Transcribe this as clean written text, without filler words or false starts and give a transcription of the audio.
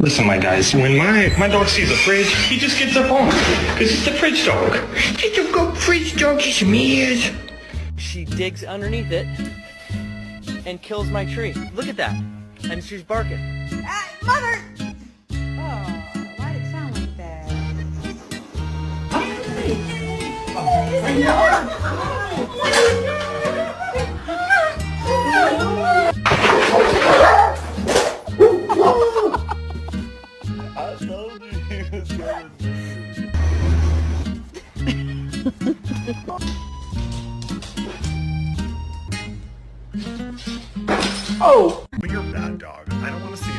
Listen, my guys, when my dog sees a fridge, he just gets up on it, because he's the fridge dog. He's a good fridge dog, yes, he is. She digs underneath it and kills my tree. Look at that. And she's barking. Mother! Oh, why did it sound like that? I told you he was going Oh! But you're a bad dog. I don't want to see